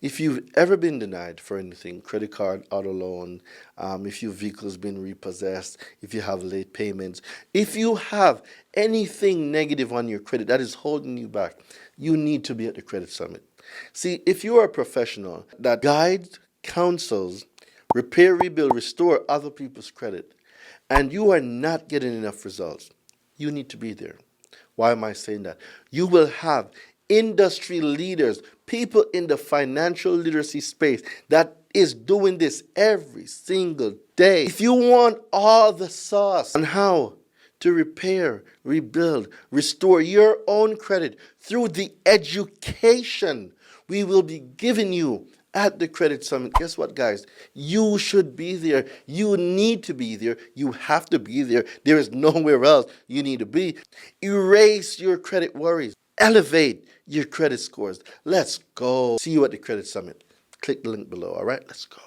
If you've ever been denied for anything, credit card, auto loan, if your vehicle's been repossessed, if you have late payments, if you have anything negative on your credit that is holding you back, you need to be at the Credit Summit. See, if you are a professional that guides, counsels, repair, rebuild, restore other people's credit, and you are not getting enough results, you need to be there. Why am I saying that? You will have industry leaders, people in the financial literacy space that is doing this every single day. If you want all the sauce on how to repair, rebuild, restore your own credit through the education we will be giving you at the Credit Summit, guess what, guys? You should be there. You need to be there. You have to be there. There is nowhere else you need to be. Erase your credit worries. Elevate your credit scores. Let's go. See you at the Credit Summit. Click the link below, all right? Let's go.